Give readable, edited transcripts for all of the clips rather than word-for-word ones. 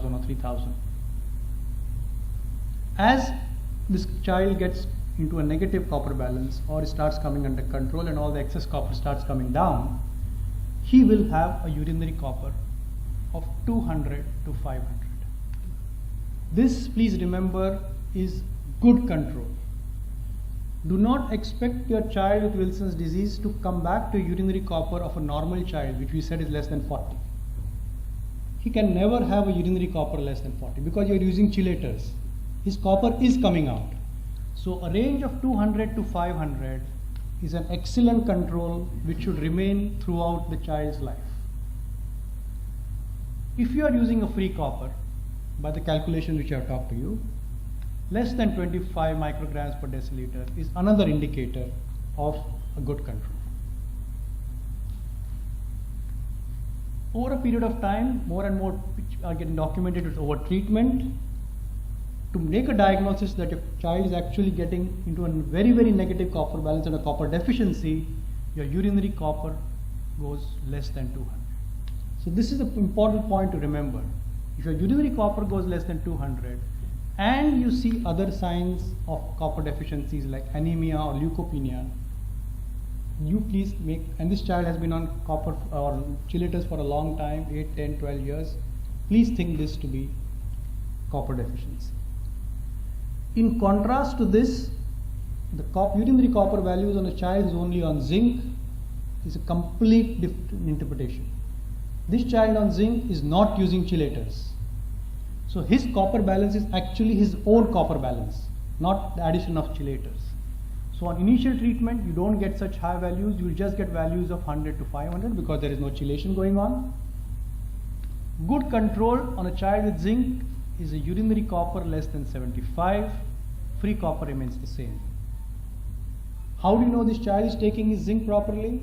2,000 or 3,000. As this child gets into a negative copper balance or starts coming under control and all the excess copper starts coming down, he will have a urinary copper of 200 to 500. This, please remember, is good control. Do not expect your child with Wilson's disease to come back to urinary copper of a normal child, which we said is less than 40. He can never have a urinary copper less than 40 because you're using chelators. His copper is coming out. So a range of 200 to 500 is an excellent control which should remain throughout the child's life. If you are using a free copper, by the calculation which I have talked to you, less than 25 micrograms per deciliter is another indicator of a good control. Over a period of time, more and more are getting documented with over-treatment. To make a diagnosis that your child is actually getting into a very, very negative copper balance and a copper deficiency, your urinary copper goes less than 200. So this is an important point to remember. If your urinary copper goes less than 200 and you see other signs of copper deficiencies like anemia or leukopenia, you please make, and this child has been on copper or chelators for a long time, 8, 10, 12 years, please think this to be copper deficiency. In contrast to this, the urinary copper values on a child is only on zinc is a complete different interpretation. This child on zinc is not using chelators. So his copper balance is actually his own copper balance, not the addition of chelators. So on initial treatment, you don't get such high values, you will just get values of 100 to 500 because there is no chelation going on. Good control on a child with zinc is a urinary copper less than 75, free copper remains the same. How do you know this child is taking his zinc properly?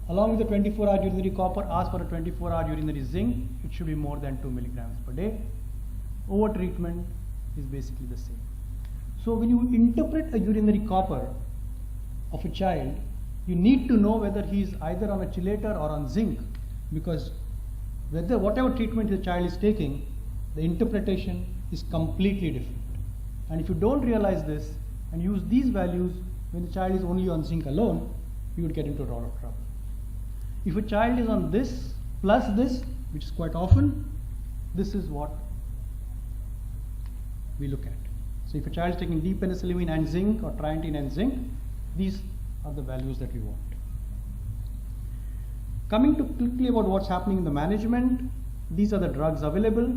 Along with the 24-hour urinary copper, ask for a 24-hour urinary zinc. It should be more than 2 milligrams per day. Over treatment is basically the same. So when you interpret a urinary copper of a child, you need to know whether he is either on a chelator or on zinc, because whatever treatment the child is taking, the interpretation is completely different. And if you don't realize this and use these values when the child is only on zinc alone, you would get into a lot of trouble. If a child is on this plus this, which is quite often, this is what we look at. So if a child is taking D-penicillamine and zinc or triantine and zinc, these are the values that we want. Coming to quickly about what's happening in the management, these are the drugs available.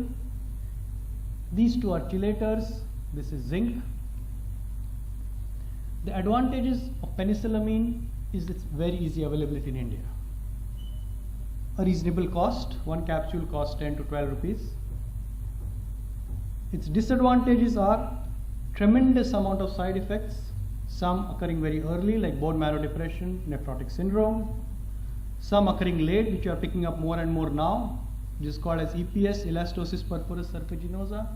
These two are chelators, this is zinc. The advantages of penicillamine is its very easy availability in India. A reasonable cost, one capsule costs 10 to 12 rupees. Its disadvantages are tremendous amount of side effects, some occurring very early like bone marrow depression, nephrotic syndrome, some occurring late which you are picking up more and more now, which is called as EPS, elastosis purpura serpaginosa,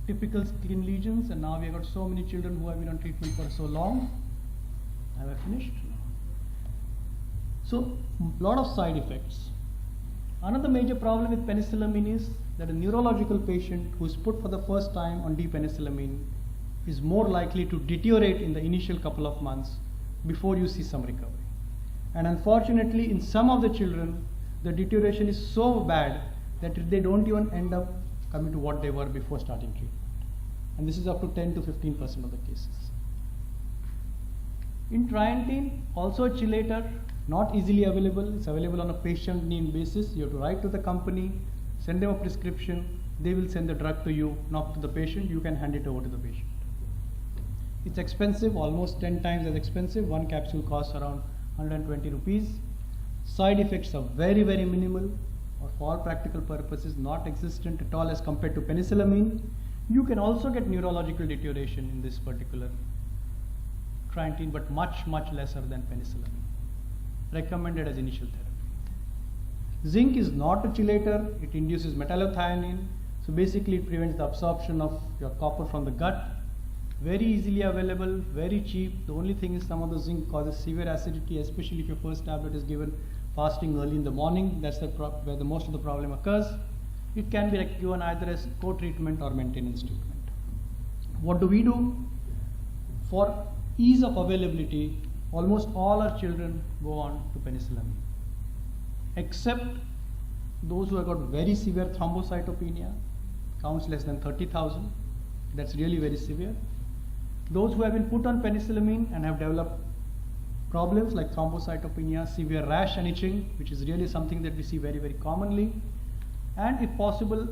typical skin lesions, and now we have got so many children who have been on treatment for so long. Have I finished? So, lot of side effects. Another major problem with penicillamine is that a neurological patient who is put for the first time on D-penicillamine is more likely to deteriorate in the initial couple of months before you see some recovery. And unfortunately, in some of the children, the deterioration is so bad that they don't even end up coming to what they were before starting treatment. And this is up to 10 to 15% of the cases. In triantine, also a chelator, not easily available. It's available on a patient need basis. You have to write to the company, send them a prescription, they will send the drug to you, not to the patient, you can hand it over to the patient. It's expensive, almost 10 times as expensive. One capsule costs around 120 rupees. Side effects are very, very minimal, or for all practical purposes not existent at all as compared to penicillamine. You can also get neurological deterioration in this particular triantine, but much, much lesser than penicillamine. Recommended as initial therapy. Zinc is not a chelator, it induces metallothionein, so basically it prevents the absorption of your copper from the gut. Very easily available, very cheap. The only thing is some of the zinc causes severe acidity, especially if your first tablet is given fasting early in the morning. That's where most of the problem occurs. it can be given either as co-treatment or maintenance treatment. What do we do? For ease of availability, almost all our children go on to penicillamine, except those who have got very severe thrombocytopenia, counts less than 30,000, that's really very severe. Those who have been put on penicillamine and have developed problems like thrombocytopenia, severe rash and itching, which is really something that we see very, very commonly. And if possible,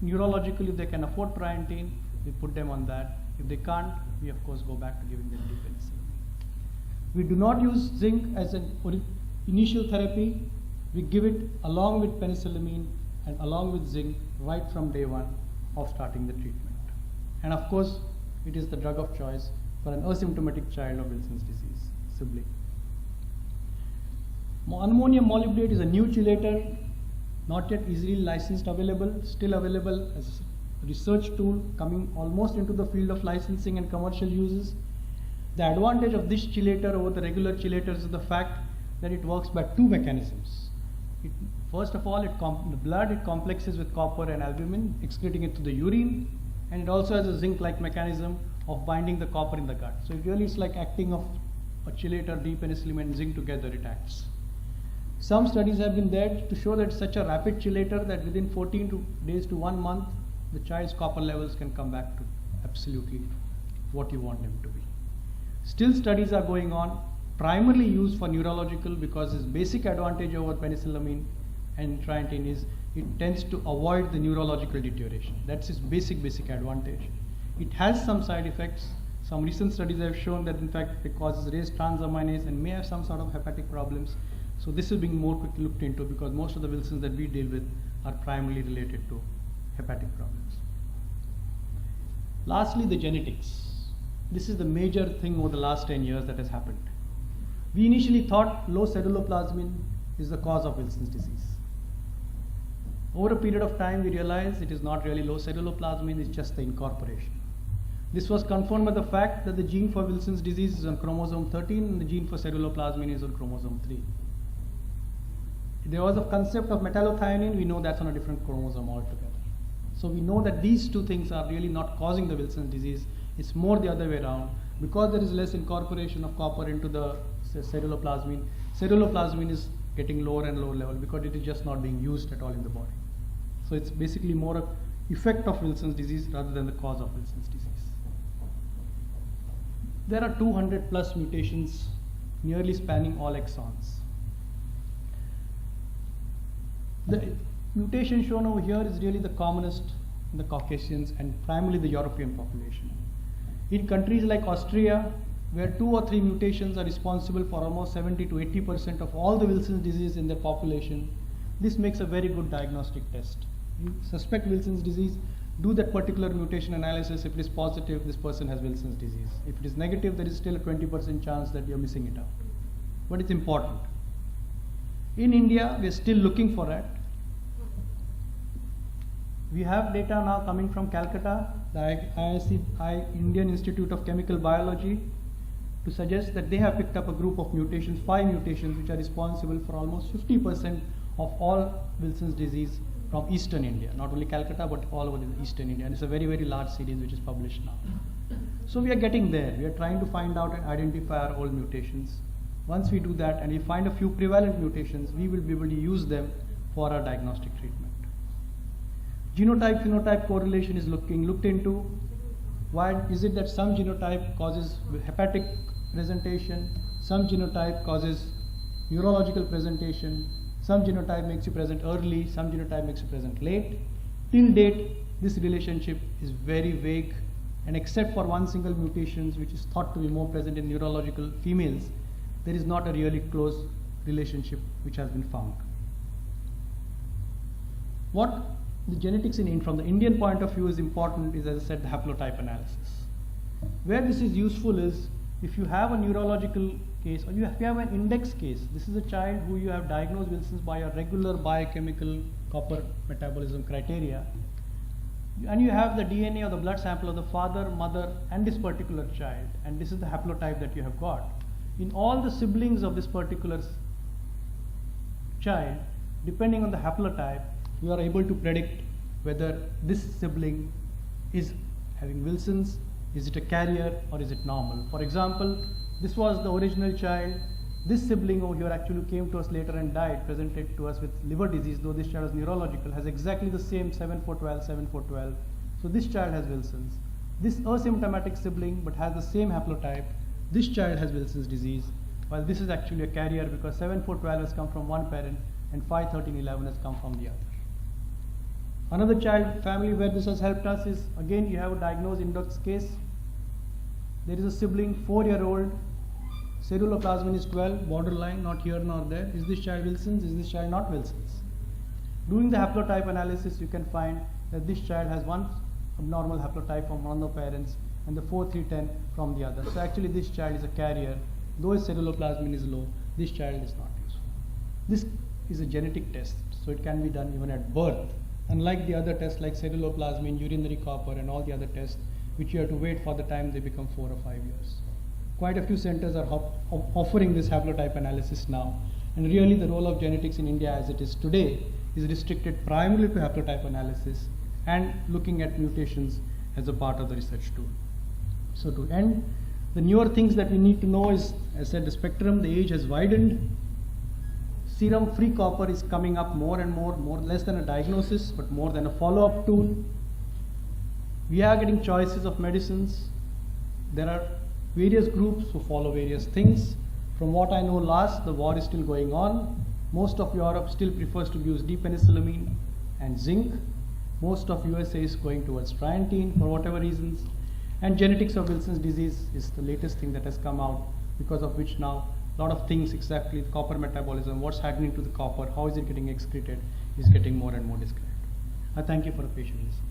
neurologically, if they can afford Triantine, we put them on that. If they can't, we of course go back to giving them penicillamine. We do not use zinc as an initial therapy. We give it along with penicillamine and along with zinc right from day one of starting the treatment. And of course, it is the drug of choice for an asymptomatic child of Wilson's disease sibling. Ammonium molybdate is a new chelator, not yet easily licensed available, still available as a research tool, coming almost into the field of licensing and commercial uses. The advantage of this chelator over the regular chelators is the fact that it works by two mechanisms. First of all, the blood, it complexes with copper and albumin, excreting it to the urine, and it also has a zinc-like mechanism of binding the copper in the gut. So it really is like acting of a chelator, D-penicillamine and zinc together it acts. Some studies have been there to show that it's such a rapid chelator that within 14 days to 1 month, the child's copper levels can come back to absolutely what you want them to be. Still studies are going on, primarily used for neurological, because its basic advantage over penicillamine and Triantine is it tends to avoid the neurological deterioration. That's its basic advantage. It has some side effects. Some recent studies have shown that in fact it causes raised transaminase and may have some sort of hepatic problems. So this is being more quickly looked into because most of the Wilsons that we deal with are primarily related to hepatic problems. Lastly, the genetics. This is the major thing over the last 10 years that has happened. We initially thought low ceruloplasmin is the cause of Wilson's disease. Over a period of time, we realized it is not really low ceruloplasmin, it's just the incorporation. This was confirmed by the fact that the gene for Wilson's disease is on chromosome 13 and the gene for ceruloplasmin is on chromosome 3. There was a concept of metallothionein, we know that's on a different chromosome altogether. So we know that these two things are really not causing the Wilson's disease, it's more the other way around. Because there is less incorporation of copper into the ceruloplasmin is getting lower and lower level because it is just not being used at all in the body. So it's basically more an effect of Wilson's disease rather than the cause of Wilson's disease. There are 200 plus mutations nearly spanning all exons. The mutation shown over here is really the commonest in the Caucasians and primarily the European population. In countries like Austria, where 2 or 3 mutations are responsible for almost 70 to 80% of all the Wilson's disease in their population, this makes a very good diagnostic test. You suspect Wilson's disease, do that particular mutation analysis. If it is positive, this person has Wilson's disease. If it is negative, there is still a 20% chance that you're missing it out. But it's important. In India, we're still looking for it. We have data now coming from Calcutta, the Indian Institute of Chemical Biology, to suggest that they have picked up a group of mutations, 5 mutations, which are responsible for almost 50% of all Wilson's disease from Eastern India, not only Calcutta, but all over the Eastern India. And it's a very, very large series which is published now. So we are getting there. We are trying to find out and identify our old mutations. Once we do that and we find a few prevalent mutations, we will be able to use them for our diagnostic treatment. Genotype-phenotype correlation is looked into. Why is it that some genotype causes hepatic presentation, some genotype causes neurological presentation, some genotype makes you present early, some genotype makes you present late. Till date, this relationship is very vague, and except for one single mutation which is thought to be more present in neurological females, there is not a really close relationship which has been found. What the genetics from the Indian point of view is important is, as I said, the haplotype analysis. Where this is useful is if you have a neurological case or if you have an index case. This is a child who you have diagnosed Wilson's by a regular biochemical copper metabolism criteria, and you have the DNA or the blood sample of the father, mother and this particular child, and this is the haplotype that you have got. In all the siblings of this particular child, depending on the haplotype, you are able to predict whether this sibling is having Wilson's, is it a carrier or is it normal. For example, this was the original child. This sibling over here actually came to us later and died, presented to us with liver disease, though this child was neurological, has exactly the same 7412, 7412. So this child has Wilson's. This asymptomatic sibling but has the same haplotype, this child has Wilson's disease, while this is actually a carrier because 7412 has come from one parent and 51311 has come from the other. Another child family where this has helped us is, again, you have a diagnosed index case. There is a sibling, 4-year-old, ceruloplasmin is 12, borderline, not here nor there. Is this child Wilson's? Is this child not Wilson's? Doing the haplotype analysis, you can find that this child has one abnormal haplotype from one of the parents and the 4310 from the other. So actually this child is a carrier. Though his ceruloplasmin is low, this child is not useful. This is a genetic test, so it can be done even at birth. Unlike the other tests like ceruloplasmin, urinary copper and all the other tests which you have to wait for the time they become 4 or 5 years. Quite a few centers are offering this haplotype analysis now, and really the role of genetics in India as it is today is restricted primarily to haplotype analysis and looking at mutations as a part of the research tool. So to end, the newer things that we need to know is, as I said, the spectrum, the age has widened. Serum free copper is coming up more and more less than a diagnosis, but more than a follow-up tool. We are getting choices of medicines. There are various groups who follow various things. From what I know last, the war is still going on. Most of Europe still prefers to use D-penicillamine and zinc. Most of USA is going towards triantine for whatever reasons. And genetics of Wilson's disease is the latest thing that has come out, because of which now a lot of things, exactly copper metabolism, what's happening to the copper, how is it getting excreted, is getting more and more described. I thank you for a patient listening.